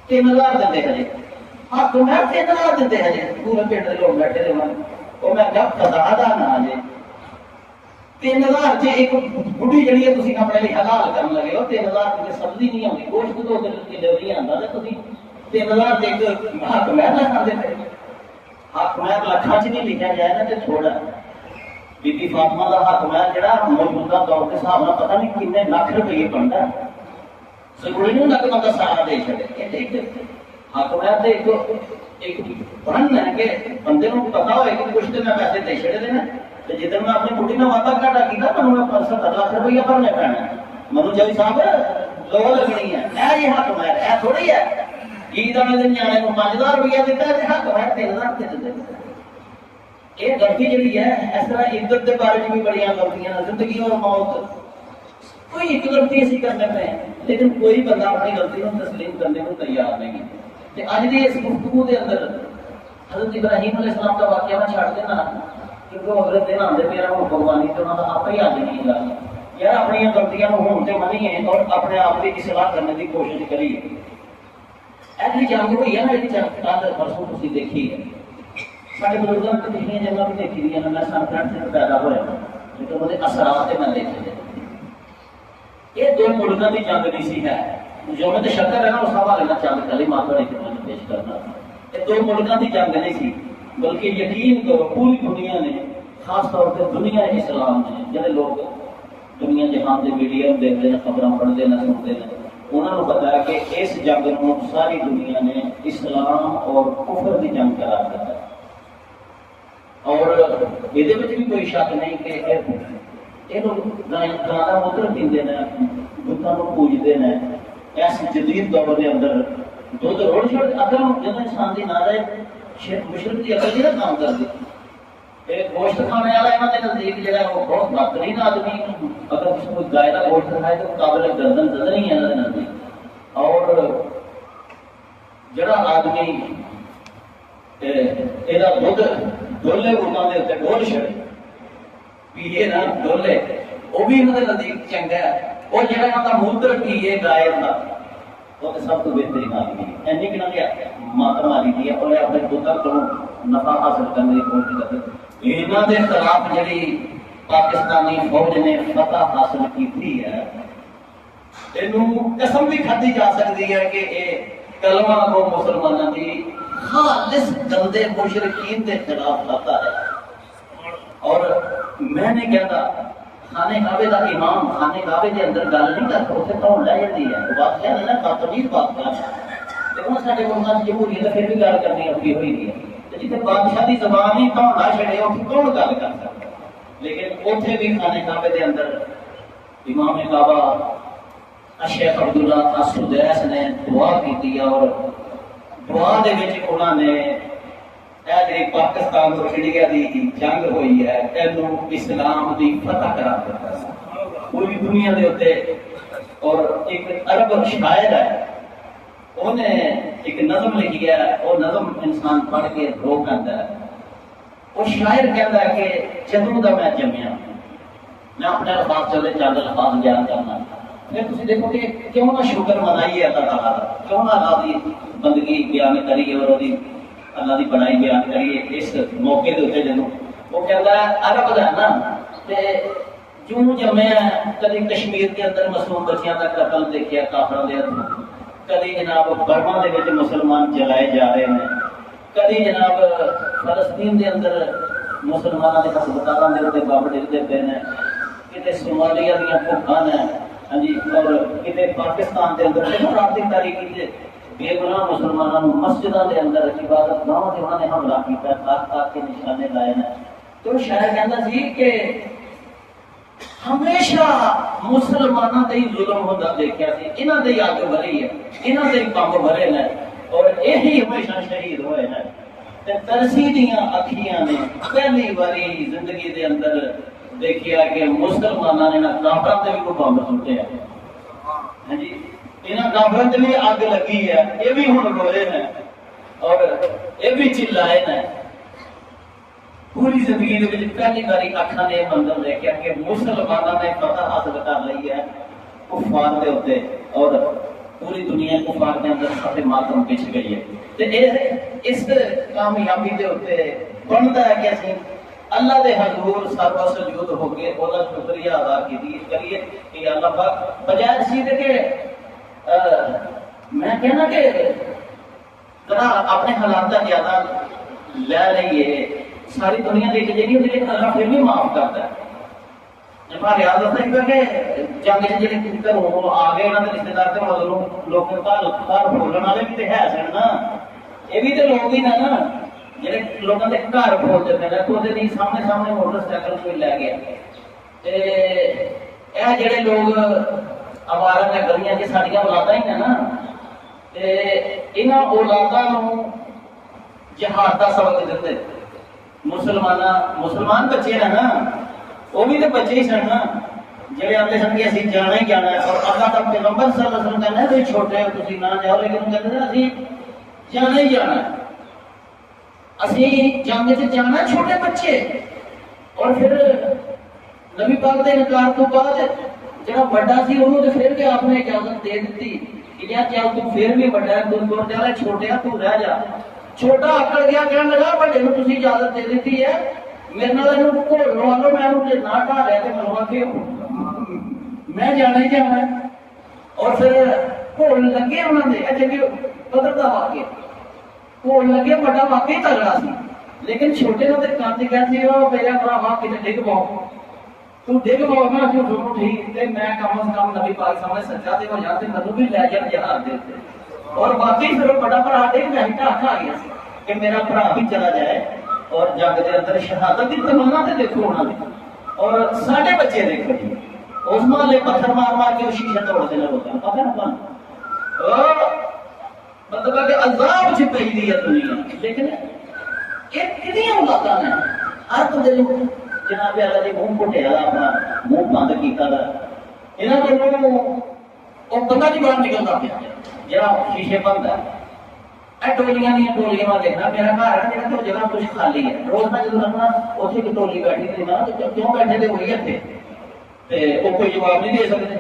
3,000 دے ہجے حق مہر 3,000 دے ہجے پورے پنڈ کے لوگ بیٹھے رہے وہ میں کیا خدا دا نا جی 3,000 سے ایک بڑھی جڑی ہے تھی اپنے لیے حلال کرنے لگے ہو 3,000 کی سبزی نہیں آتی گوشت 2 کلو نہیں آتا تو تھی 3,000 سے ایک حق مہر نہ کھاتے تھے حق مہر لکھاں چ نہیں لکھا جائے نا تو چھوڑا بی بی فاطمہ کا حق مہر جڑا موجودہ دور کے حساب سے پتہ نہیں کنے لاکھ روپیے بنتا سکولی نہیں لگ بندہ سارا دے چڑے حق مہر تو ایک بن ہے کہ بندے کو پتا ہوئے کہ کچھ تو میں پیسے دے چڑے دینا جدھر میں اپنی بڑھی نے وعدہ گھاٹا کیا میں 70 لاکھ روپیہ بھرنے پینا منو چوی صاحب لو لگنی ہے یہ حق مہر ہے تھوڑی ہے عید والے دن نیانے کو 5,000 روپیہ دیتا ہے حق مہر 3,000 دے دیتے یہ غلطی جڑی ہے اس طرح عزت کے بارے میں بھی بڑی غلطیاں زندگی اور موت کوئی ایک غلطی اسی کرنے پہ لیکن کوئی بندہ اپنی غلطی کو تسلیم کرنے کو تیار نہیں ہے اج دی اس گفتگو کے اندر حضرت ابراہیم علیہ السلام کا واقعہ میں چھڑ دینا کیونکہ وہ اگلے دن آتے پہ وہ قربانی تو انہوں نے آپ ہی آج نہیں گا یار اپنی غلطیاں ہون سے منیے اور اپنے آپ کی اصلاح کرنے کی کوشش کریے ایسی جنگ ہوئی ہے نا یہ کل پرسوں تھی دیکھی ہے سارے بزرگوں نے پچھلیاں جنگاں بھی دیکھی ہوئی ہیں میں سنکٹ سے پیدا ہوا لیکن وہ اثرات میں دیکھے یہ 2 ملکوں کی جنگ نہیں سی ہے جو میں شکر ہے نا اس حوالے میں چند کلی ماتڑی پیش کرنا یہ 2 ملکوں کی جنگ نہیں سی بلکہ یقین کرو پوری دنیا نے خاص طور پہ دنیا اسلام نے جہاں لوگ دنیا جہان کے میڈیا دیکھتے ہیں خبریں پڑھتے ہیں سنتے ہیں انہوں نے بتایا کہ اس جنگ کو ساری دنیا نے اسلام اور کفر کی جنگ قرار دیا ہے اور یہ بھی کوئی شک نہیں کہ یہ لوگ گانا متر پیندے ہیں بتوں کو پوجتے ہیں اس جدید دور کے اندر دودھ روڑ چھوڑ اگر جب انسان کی نہ رہے مشرق کی عقل نہیں کام کر دی یہ گوشت کھانے والا یہاں کے نزدیک جو ہے وہ بہت بہترین آدمی، اگر کسی کوئی گائے کا گوشت کھائے تو قابل گردن نظر ہی ہے یہاں کے نزدیک۔ اور جڑا آدمی یہ دھد ڈولے ووٹاں کے اتنے ڈول چڑے پیے نا ڈولے، وہ بھی یہاں کے نزدیک چنگا ہے۔ وہ جڑا یہاں کا موتر پیے گائے کا وہ تو سب تو بہترین آدمی ہے۔ اینی کہ نہ کہ ماتم آ رہی ہے اور اپنے پتر کو نفع حاصل کرنے کی کوشش کرتے، یہاں کے خلاف جڑی پاکستانی فوج نے فتح حاصل کی ہے، قسم بھی کھدی جا سکتی ہے کہ یہ کلمہ کو مسلمانوں کی خالص گندے مشرکین کے خلاف فتح ہے۔ اور میں نے کہتا خانے کعبے کا امام خانے کعبے کے اندر گل نہیں کرتا، اتنے تو لے جاتی ہے بات کیا نہیں نا تمیز بات کر لیکن سارے ملک جمہوریت تو پھر بھی گل کرنی اوکھی ہوئی نہیں ہے، جتنے بادشاہ کی زبان ہی کون لا چڑے اتنے کون گل کر سکتا، لیکن اتنے بھی خانے کعبے کے اندر امام کعبہ شیخ عبداللہ السدیس نے دعا کی اور دعا دے وچ انہوں نے جی پاکستان اور انڈیا کی جنگ ہوئی ہے اینو اسلام کی فتح کرا دیتا پوری دنیا کے اتنے۔ اور ایک عرب شاعر ہے انہیں ایک نظم لکھی ہے، وہ نظم انسان پڑھ کے رو کہتا ہے، وہ شاعر کہتا ہے کہ جدوں دا میں جمیا میں اپنے الفاظ چلے چند الفاظ بیان کرنا، پھر تھی دیکھو کہ کیوں نہ شکر منائیے اللہ تعالیٰ کا، کیوں نہ اللہ کی بندگی بیان کریے اور اللہ کی بڑائی بیان کریے اس موقع کے اتنے جدوں وہ کہتا ہے عرب کا نا جوں جمیا کدی کشمیر کے اندر معصوم بچیاں کا قتل دیکھا کافروں کے ہاتھوں، کدی جناب برما کے وچ مسلمان جلائے جا رہے ہیں، کدی جناب فلسطین کے اندر مسلمانوں کے ہسپتالوں کے اتنے بم ڈگتے پے ہیں، کتنے صومالیہ دیا بھوکاں ہیں، ہاں جی، اور کتنے پاکستان کے اندر رابطی تاریخی سے بے گناہ مسلمانوں مسجدوں کے اندر عبادت گاہوں سے انہوں نے حملہ کیا، خاص خاص کے نشانے لائے ہیں۔ تو شاید کہتا سی کہ ہمیشہ مسلمانوں سے ہی ظلم ہوتا دیکھا سی، انہوں نے اگ بھری ہے، انہوں نے بمب بھرے ہیں اور یہی ہمیشہ شہید ہوئے ہیں۔ ترسی دیا اکھیاں نے پہلی باری زندگی کے اندر دیکھا کہ مسلمانوں نے کافروں سے بھی کوئی بمب سٹے ہیں، ہاں جی، یہاں کافروں سے بھی اگ لگی ہے، یہ بھی ہوں روئے ہیں اور یہ بھی چلائے ہیں۔ پوری زندگی کے پہلی باری اکھاں نے منظر دیکھا کہ مسلمانوں نے فتح حاصل کر لی ہے کفار کے اتنے اور پوری دنیا کفار کے اندر فتح ماتم پچھ گئی ہے۔ اس کامیابی کے اتنے بنتا ہے کہ اسی اللہ دے حضور سر و سجود ہو کے وہ شکریہ ادا کریے کہ اللہ پاک بجائے اسی کہ میں کہنا کہ ذرا اپنے حالات کا زیادہ لے لئیے، ساری دنیا دیکھ جی ہوتی لیکن اللہ پھر بھی معاف کرتا ہے۔ جب ریاض ہوتا ہے کہ جنگ سے جی گھروں آ گئے انہوں نے رشتے دار کے مطلب لوگ گھر بولنے والے بھی تو ہے سن نا، یہ بھی تو لوگ ہی نا جہے لوگوں کے گھر کھول دیتے ہیں تو وہ سامنے سامنے موٹر سائیکل کوئی لے گیا۔ یہ جڑے لوگ آوارہ نے گلیاں کی ساڑیاں اولاداں ہی ہیں نا، انہاں اولاداں جہاد کا سبق دیتے مسلمان بچے ہیں نا، وہ بھی تو بچے ہی سن نا جڑے آتے سن کہ اسی جانا ہی جانا ہے، اور اللہ کا پیغمبر صلی اللہ علیہ وسلم کہنا ہے کہ چھوٹے ہو تسی نہ جاؤ، لیکن کہتے ہیں اسی جانا ہی جانا ہے، اسی جنگ سے جانا چھوٹے بچے۔ اور پھر نبی پاک کے انکار تو بعد جڑا بڑا سی انہوں نے پھر بھی آپ نے اجازت دے دیتی کہ یا چل تو پھر بھی بڑا ہے تو تر جا چھوٹے تو رہ جا۔ چھوٹا اکڑ گیا کہنے لگا بڑے نے تسی اجازت دے دیتی ہے میرے نال اینو گھولوا لو، میں انہوں نے نہ ڈھا لیا تو مروا کے میں جانا ہی جانا ہے۔ اور پھر گھول لگے انہوں نے اچھا کہ بدر کا واقعہ گھول لگے بڑا واقعی تگڑا سی، لیکن چھوٹے نے تو کانتی کہتی ہے میرا بھراوا کتنے ڈگ پاؤ تو ڈگ پاؤ میں جھوٹ ٹھیک تے میں کم از کم نبی پاک سامنے سچا دے ہو جاتے مینوں بھی لے جان جہاد دیتے۔ اور باقی پھر بڑا بھرا ڈگ میں ہٹا آ گیا کہ میرا بھرا بھی چلا جائے اور جنگ کے اندر شہادت کی تمنا تے دیکھو انہوں نے۔ اور ساڈے بچے دیکھو جی اس محلے پتھر مار مار کے شیشے توڑتے ہیں لوگوں کا، پتہ نہ مطلب کہ عذاب چ پی دی ہے دنیا، لیکن یہ کتنی اولاداں ہیں ਹਰ ਬੰਦੇ ਨੂੰ ਜਨਾਬ ਵਾਲਾ ਦੇ ਮੂੰਹ ਘੁੱਟਿਆ ਦਾ ਆਪਣਾ ਮੂੰਹ ਬੰਦ ਕੀਤਾ ਦਾ ਇਹਨਾਂ ਕੋਲੋਂ ਉਹ ਬੰਦਾ ਨਹੀਂ ਬਾਹਰ ਨਿਕਲਦਾ ਪਿਆ ਜਿਹੜਾ ਸ਼ੀਸ਼ੇ ਬੰਦ ਹੈ। ਇਹ ਟੋਲੀਆਂ ਦੀਆਂ ਟੋਲੀਆਂ ਮੈਂ ਦੇਖਣਾ ਮੇਰਾ ਘਰ ਹੈ ਜਿਹੜਾ ਤੋਂ ਜਗ੍ਹਾ ਕੁਝ ਖਾਲੀ ਹੈ ਰੋਜ਼ ਮੈਂ ਜਦੋਂ ਲੰਘਣਾ ਉੱਥੇ ਇੱਕ ਟੋਲੀ ਬੈਠੀ ਤੇ ਨਾ ਕਿਉਂ ਬੈਠੇ ਤੇ ਹੋਈ ਇੱਥੇ ਤੇ ਉਹ ਕੋਈ ਜਵਾਬ ਨਹੀਂ ਦੇ ਸਕਦੇ।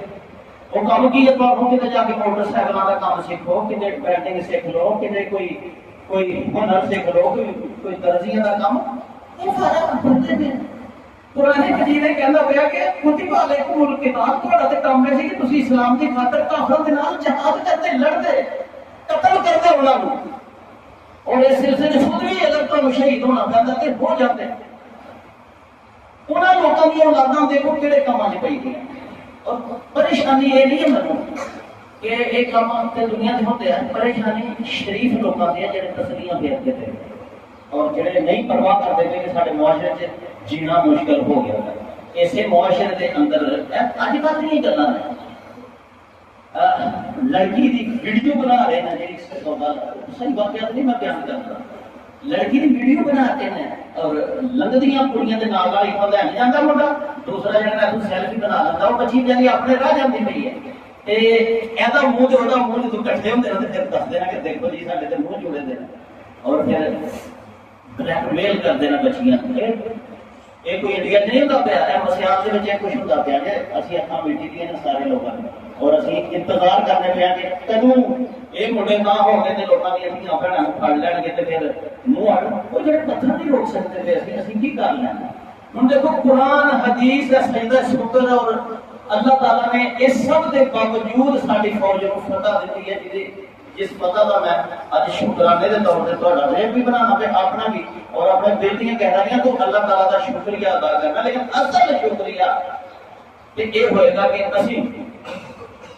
ਉਹ ਕੰਮ ਕੀ ਹੈ ਤੁਹਾਨੂੰ ਕਿਤੇ ਜਾ ਕੇ ਮੋਟਰਸਾਈਕਲਾਂ ਦਾ ਕੰਮ ਸਿੱਖੋ ਕਿਤੇ ਬੈਟਿੰਗ ਸਿੱਖ ਲਓ ਕਿਤੇ ਕੋਈ ਹੁਨਰ ਸਿੱਖ ਲਓ ਕੋਈ ਦਰਜੀਆਂ ਦਾ ਕੰਮ ਇਹ ਸਾਰਾ ਬੰਦੇ ਨੇ। ਪੁਰਾਣੇ ਵਜ਼ੀਰ ਨੇ ਕਹਿੰਦਾ ਹੋਇਆ ਕਿ ਕੁਤਿਬਾ ਅਲੈਕੁਮ ਕਿਤਾਬ ਤੁਹਾਡਾ ਤੇ ਕੰਮ ਹੈ ਸੀ ਕਿ ਤੁਸੀਂ ਇਸਲਾਮ ਦੀ ਖਾਤਰ ਕਾਫਰਾਂ ਦੇ ਨਾਲ ਜਹਾਦ ਕਰਦੇ ਲੜਦੇ ਕਤਲ ਕਰਦੇ ਉਹਨਾਂ ਨੂੰ ਔਰ ਇਸ ਸਿਲਸਿਲੇ ਖੁਦ ਵੀ ਅਗਰ ਤੁਹਾਨੂੰ ਸ਼ਹੀਦ ਹੋਣਾ ਪੈਂਦਾ ਤੇ ਹੋ ਜਾਂਦੇ। ਉਹਨਾਂ ਲੋਕਾਂ ਦੀਆਂ ਔਲਾਦਾਂ ਦੇਖੋ ਕਿਹੜੇ ਕੰਮਾਂ 'ਚ ਪਈ ਗਈਆਂ ਔਰ ਪਰੇਸ਼ਾਨੀ ਇਹ ਨਹੀਂ ਹੈ ਮੈਨੂੰ ਕਿ ਇਹ ਕੰਮ ਤੇ ਦੁਨੀਆ ਦੇ ਹੁੰਦੇ ਆ। ਪਰੇਸ਼ਾਨੀ ਸ਼ਰੀਫ ਲੋਕਾਂ ਦੀ ਹੈ ਜਿਹੜੇ ਤਸਲੀਆਂ ਫੇਰਦੇ ਪਏ ਔਰ ਜਿਹੜੇ ਨਹੀਂ ਪਰਵਾਹ ਕਰਦੇ ਪਏ ਕਿ ਸਾਡੇ ਮੁਆਸ਼ਰੇ 'ਚ ਜੀਣਾ ਮੁਸ਼ਕਲ ਹੋ ਗਿਆ ਹੈ। ਇਸੇ ਮੁਆਸ਼ਰੇ ਦੇ ਅੰਦਰ ਅੱਜ ਕੱਲ੍ਹ ਦੀਆਂ ਗੱਲਾਂ ਨੇ ਲੜਕੀ ਦੀ ਵੀਡੀਓ ਬਣਾ ਰਹੇ ਨੇ ਜਿਹੜੀ ਸਹੀ ਵਾਕਿਆ ਨਹੀਂ ਮੈਂ ਬਿਆਨ ਕਰਦਾ। ਲੜਕੀ ਦੀ ਵੀਡੀਓ ਬਣਾਤੇ ਨੇ ਔਰ ਲੰਘਦੀਆਂ ਕੁੜੀਆਂ ਦੇ ਨਾਲ ਨਾਲ ਇੱਕ ਲੈ ਜਾਂਦਾ ਮੁੰਡਾ ਦੂਸਰਾ ਜਿਹੜਾ ਤੂੰ ਸੈਲਫੀ ਬਣਾ ਲੈਂਦਾ ਉਹ ਬੱਚੀ ਜਿਹੜੀ ਆਪਣੇ ਰਾਹ ਜਾਂਦੀ ਪਈ ਹੈ ਤੇ ਇਹਦਾ ਮੂੰਹ ਤੇ ਉਹਦਾ ਮੂੰਹ ਜਦੋਂ ਇਕੱਠੇ ਹੁੰਦੇ ਨੇ ਤੇ ਫਿਰ ਦੱਸਦੇ ਨੇ ਕਿ ਦੇਖੋ ਜੀ ਸਾਡੇ ਤੇ ਮੂੰਹ ਜੁੜੇ ਦੇ ਨੇ ਔਰ ਫਿਰ ਬਲੈਕਮੇਲ ਕਰਦੇ ਨੇ ਬੱਚੀਆਂ। ਇਹ ਕੋਈ ਇੰਡੀਆ ਨਹੀਂ ਹੁੰਦਾ ਪਿਆ ਇਹ ਮਸਿਆਲ ਦੇ ਵਿੱਚ ਇਹ ਕੁਝ ਹੁੰਦਾ ਪਿਆ ਕਿ ਅਸੀਂ ਅੱਖਾਂ ਮੀਟੀ ਦੀਆਂ ਨੇ ਸਾਰੇ ਲੋਕਾਂ ਨੇ ਔਰ ਅਸੀਂ ਇੰਤਜ਼ਾਰ ਕਰਨੇ ਪਿਆ ਕਿ ਕਦੋਂ ਇਹ ਮੁੰਡੇ ਨਾ ਹੋਣਗੇ ਤੇ ਲੋਕਾਂ ਦੀਆਂ ਧੀਆਂ ਭੈਣਾਂ ਨੂੰ ਫੜ ਲੈਣਗੇ ਤੇ ਫਿਰ ਮੂੰਹ ਹਟ ਉਹ ਜਿਹੜੇ ਪੱਥਰ ਨਹੀਂ ਰੋਕ ਸਕਦੇ ਪਏ ਅਸੀਂ ਕੀ ਕਰ ਲੈਣਾ। ਹੁਣ ਦੇਖੋ ਕੁਰਾਨ ਹਦੀਸ ਦਾ ਸਜਦਾ ਸ਼ੁਕਰ ਔਰ ਅੱਲਾਹ ਤਾਲਾ ਨੇ ਇਸ ਸਭ ਦੇ ਬਾਵਜੂਦ ਸਾਡੀ ਫੌਜ ਨੂੰ ਫਤਹ ਦਿੱਤੀ ਹੈ ਜਿਸ ਪਤਾ ਦਾ ਮੈਂ ਅੱਜ ਸ਼ੁਕਰਾਨੇ ਦੇ ਤੌਰ ਤੇ ਤੁਹਾਡਾ ਰੇਪ ਵੀ ਬਣਾਉਣਾ ਪਿਆ ਆਪਣਾ ਵੀ ਔਰ ਆਪਣੇ ਦਿਲ ਦੀਆਂ ਗਹਿਰਾਈਆਂ ਤੋਂ ਅੱਲਾਹ ਤਾਲਾ ਦਾ ਸ਼ੁਕਰੀਆ ਅਦਾ ਕਰਨਾ। ਲੇਕਿਨ ਅਸਲ ਸ਼ੁਕਰੀਆ ਤੇ ਇਹ ਹੋਏਗਾ ਕਿ ਅਸੀਂ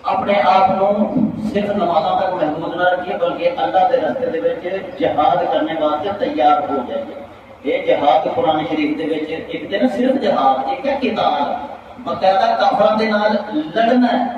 ਆਪਣੇ ਆਪ ਨੂੰ ਸਿਰਫ ਨਮਾਜ਼ਾਂ ਤੱਕ ਮਹਿਦੂਦ ਨਾ ਰੱਖੀਏ ਬਲਕਿ ਅੱਲਾਹ ਦੇ ਰਸਤੇ ਦੇ ਵਿੱਚ ਜਿਹਾਦ ਕਰਨੇ ਵਾਸਤੇ ਤਿਆਰ ਹੋ ਜਾਈਏ। ਇਹ ਜਿਹਾਦ ਕੁਰਾਨ ਸ਼ਰੀਫ ਦੇ ਵਿੱਚ ਇੱਕ ਤੇ ਨਾ ਸਿਰਫ ਜਿਹਾਦ ਇੱਕ ਹੈ ਕਿਤਾਲ ਬਕਾਇਦਾ ਕਾਫਰਾਂ ਦੇ ਨਾਲ ਲੜਨਾ ਹੈ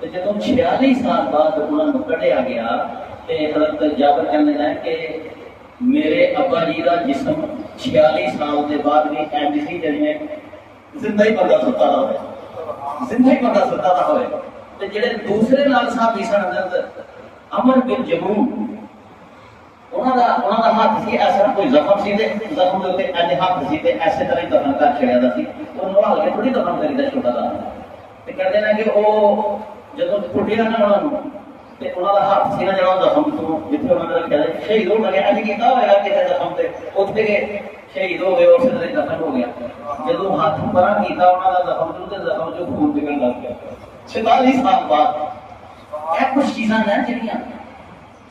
ਤੇ ਜਦੋਂ 46 ਸਾਲ ਬਾਅਦ ਉਹਨਾਂ ਨੂੰ ਕੱਢਿਆ ਗਿਆ ਤੇ ਹਜ਼ਰਤ ਜਾਬਰ ਕਹਿੰਦੇ ਨੇ ਕਿ ਮੇਰੇ ਅੱਬਾ ਜੀ ਦਾ ਜਿਸਮ 46 ਸਾਲ ਦੇ ਬਾਅਦ ਵੀ ਇੰਜ ਸੀ ਜਿਵੇਂ ਜ਼ਿੰਦਾ ਹੀ ਬੰਦਾ ਸੁੱਤਾ ਦਾ ਹੋਵੇ ਜ਼ਿੰਦਾ ਹੀ ਬੰਦਾ ਸੁੱਤਾ ਦਾ ਹੋਵੇ। ਤੇ ਜਿਹੜੇ ਦੂਸਰੇ ਨਾਲ ਸਾਹਬੀ ਸਨ ਹਜ਼ਰਤ ਅਮਰ ਬਿਨ ਜਮੂਮ ਉਹਨਾਂ ਦਾ ਹੱਥ ਸੀ ਐਸਾ ਕੋਈ ਜ਼ਖਮ ਸੀ ਤੇ ਜ਼ਖਮ ਦੇ ਉੱਤੇ ਇੰਜ ਹੱਥ ਸੀ ਤੇ ਐਸੇ ਤਰ੍ਹਾਂ ਹੀ ਦਫਨ ਕਰ ਛੜਿਆ ਦਾ ਸੀ ਉਹਨੂੰ ਹਲਕੇ ਥੋੜੀ ਦਫਨ ਕਰੀਦਾ ਛੋਟਾ ਦਾ ਤੇ ਕਹਿੰਦੇ ਨੇ ਕਿ ਉਹ ਜਦੋਂ ਕੁੱਟਿਆ ਨਾ ਉਹਨਾਂ ਨੂੰ ਤੇ ਉਹਨਾਂ ਦਾ ਹੱਥ ਸੀ ਨਾ ਜਿਹੜਾ ਜ਼ਖਮ ਤੋਂ ਜਿੱਥੇ ਉਹਨਾਂ ਨੇ ਰੱਖਿਆ ਸ਼ਹੀਦ ਹੋ ਗਿਆ ਅੱਜ ਕੀਤਾ ਹੋਇਆ ਕਿਸੇ ਜ਼ਖਮ ਤੇ ਉੱਥੇ ਗਏ ਸ਼ਹੀਦ ਹੋ ਗਏ ਉਸੇ ਤਰ੍ਹਾਂ ਦਫਨ ਹੋ ਗਿਆ। ਜਦੋਂ ਹੱਥ ਪਰਾਂ ਕੀਤਾ ਉਹਨਾਂ ਦਾ ਜ਼ਖਮ ਤੋਂ ਤੇ ਜ਼ਖਮ ਚੋਂ ਖੂਨ ਨਿਕਲਣ ਲੱਗ ਗਿਆ 46 ਸਾਲ ਬਾਅਦ। ਇਹ ਕੁਝ ਚੀਜ਼ਾਂ ਨੇ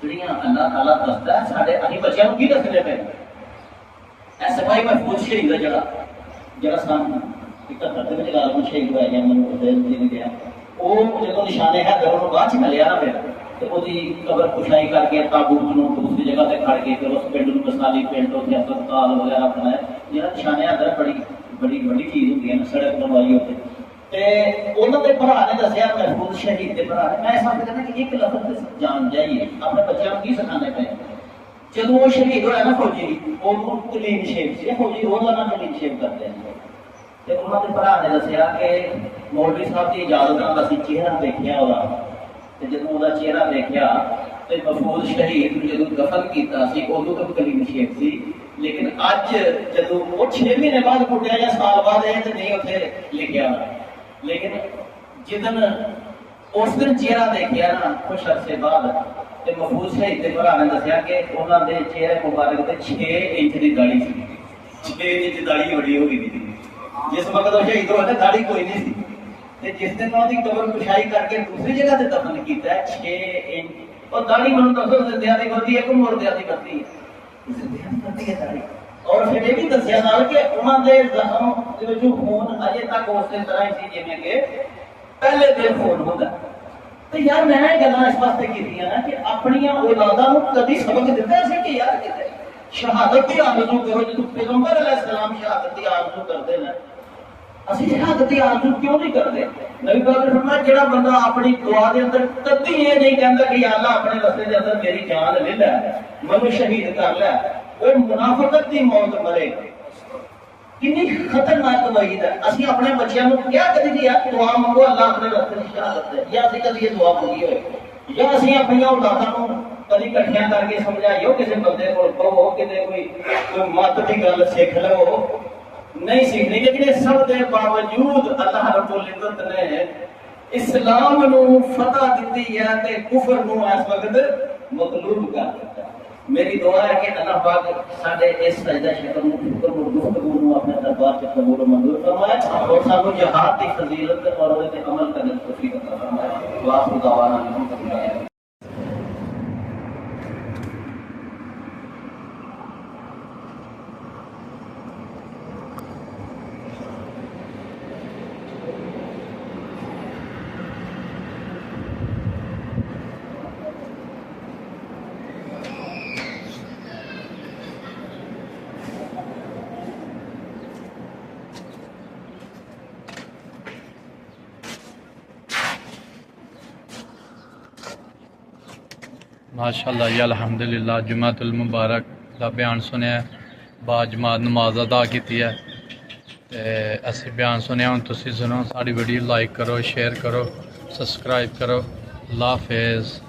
ਜਿਹੜੀਆਂ ਅੱਲਾਹ ਤਾਲਾ ਦੱਸਦਾ ਸਾਡੇ ਅਸੀਂ ਬੱਚਿਆਂ ਨੂੰ ਕੀ ਦੱਸਦੇ ਪਏ ਇਹ ਸਫਾਈ ਮਹਿਫੂਜ਼ ਸ਼ਹੀਦ ਹੈ ਜਿਹੜਾ ਸਾਨੂੰ 71 ਦੇ ਵਿੱਚ ਲਾਲ ਸ਼ਹੀਦ ਹੋਇਆ ਜਾਂ ਮੈਨੂੰ ਉਹਦੇ ਨਹੀਂ ਗਿਆ ਉਹ ਜਦੋਂ ਨਿਸ਼ਾਨੇ ਹੈ ਦਰ ਨੂੰ ਬਾਅਦ ਚ ਮਿਲਿਆ ਨਾ ਫਿਰ ਤੇ ਉਹਦੀ ਕਬਰ ਕੁਸ਼ਾਈ ਕਰਕੇ ਤਾਬੂਤ ਨੂੰ ਦੂਸਰੀ ਜਗ੍ਹਾ ਤੇ ਖੜ ਕੇ ਫਿਰ ਉਸ ਪਿੰਡ ਨੂੰ ਮਸਾਲੀ ਪਿੰਡ ਉੱਥੇ ਹਸਪਤਾਲ ਵਗੈਰਾ ਬਣਾਇਆ ਜਿਹੜਾ ਨਿਸ਼ਾਨੇ ਹੈ ਦਰ ਬੜੀ ਵੱਡੀ ਚੀਜ਼ ਹੁੰਦੀ ਹੈ ਸੜਕ ਬਣਵਾਈ ਉੱਤੇ ਤੇ ਉਹਨਾਂ ਦੇ ਭਰਾ ਨੇ ਦੱਸਿਆ ਮਹਿਫੂਜ਼ ਸ਼ਹੀਦ ਦੇ ਭਰਾ ਨੇ ਮੈਂ ਸਮਝ ਕਹਿੰਦਾ ਕਿ ਇੱਕ ਲਫ਼ਜ਼ ਤੇ ਜਾਣ ਜਾਈਏ ਆਪਣੇ ਬੱਚਿਆਂ ਨੂੰ ਕੀ ਸਿਖਾਉਂਦੇ ਪਏ ਜਦੋਂ ਉਹ ਸ਼ਹੀਦ ਹੋਇਆ ਨਾ ਫੌਜੀ ਉਹਨੂੰ ਕਲੀਨ ਸ਼ੇਪ ਸੀ ਫੌਜੀ ਰੋਜ਼ਾਨਾ ਕਲੀਨ ਸ਼ੇਪ ਕਰਦੇ ਆ ਤੇ ਉਹਨਾਂ ਦੇ ਭਰਾ ਨੇ ਦੱਸਿਆ ਕਿ ਮੌਲਵੀ ਸਾਹਿਬ ਦੀ ਇਜਾਜ਼ਤ ਨਾਲ ਅਸੀਂ ਚਿਹਰਾ ਦੇਖਿਆ ਉਹਦਾ ਤੇ ਜਦੋਂ ਉਹਦਾ ਚਿਹਰਾ ਦੇਖਿਆ ਤੇ ਮਹਿਫੂਜ਼ ਸ਼ਹੀਦ ਨੂੰ ਜਦੋਂ ਦਫਨ ਕੀਤਾ ਸੀ ਉਦੋਂ ਤੱਕ ਕਲੀਨ ਸ਼ੇਪ ਸੀ ਲੇਕਿਨ ਅੱਜ ਜਦੋਂ ਉਹ 6 ਮਹੀਨੇ ਬਾਅਦ ਕੁੱਟਿਆ ਜਾਂ ਸਾਲ ਬਾਅਦ ਇਹ ਤੇ ਨਹੀਂ ਉੱਥੇ ਲਿਖਿਆ لیکن جدن اس دن چہرہ دیکھا نا کچھ عرصے بعد تو محفوظ شہید کے بھرا نے دسیا کہ انہوں نے چہرے مبارک سے 6 انچ کی داڑھی سی 6 انچ داڑھی بڑی ہو گئی تھی جس وقت وہ شہید ہوئے داڑھی کوئی نہیں سی تے جس دن انہوں کی قبر کشائی کر کے دوسری جگہ سے دفن کیتا ہے 6 انچ اور داڑھی من دسو زندیاں دی بنتی ہے کہ مردیاں دی بنتی ہے زندیاں دی بنتی ہے داڑھی اور پھر یہ بھی دسیا نال کہ انہوں نے زخم جو خون اجے تک اس طرح ہی سی جویں کہ پہلے دن خون ہوتا تو یار میں گلاں اس واسطے کیتیاں نا کہ اپنی اولاداں نوں کبھی سبق دتا سی کہ یار کتے شہادت کی آرزو کرو جدوں پیغمبر علیہ السلام شہادت کی آرزو کرتے ہیں اسی شہادت کی آرزو کیوں نہیں کرتے نبی پاک نے فرمایا جڑا بندہ اپنی دعا دے اندر کبھی یہ نہیں کہندا کہ یا اللہ اپنے راستے دے اندر میری جان لے لے مینوں شہید کر لے وہ منافقت کی موت مرے گا کنی خطرناک وعید ہے اسی اپنے بچیاں نوں کیا کدی کہ یار دعا منگو اللہ اپنے راستے دی شہادت دے یا اسی کدی یہ دعا منگی ہوئے یا اسی اپنی اولاداں نوں کدی کٹھیاں کر کے سمجھائیو کسی بندے کول کہو کتے کوئی مت دی گل سیکھ لو نہیں سیکھنی لیکن یہ سب دے باوجود اللہ رب العزت نے اسلام نو فتح دیتی ہے تے کفر نو اس وقت مغلوب کر دیتا میری دعا ہے کہ اللہ پاک ساڈے اس سجدہ شکر فکر گفتگو نو اپنے دربار سے قبول و منظور فرمائے اور سانو جہاد کی فضیلت اور اس تے عمل کرنے کی توفیق عطا فرمائے وآخر دعوانا الحمدللہ ماشاءاللہ جی الحمدللہ جمعۃ المبارک دا بیان سنیا با جماعت نماز ادا کی ہے تے اسی بیان سنیا ہوں تسی سنو ساری ویڈیو لائک کرو شیئر کرو سبسکرائب کرو اللہ حافظ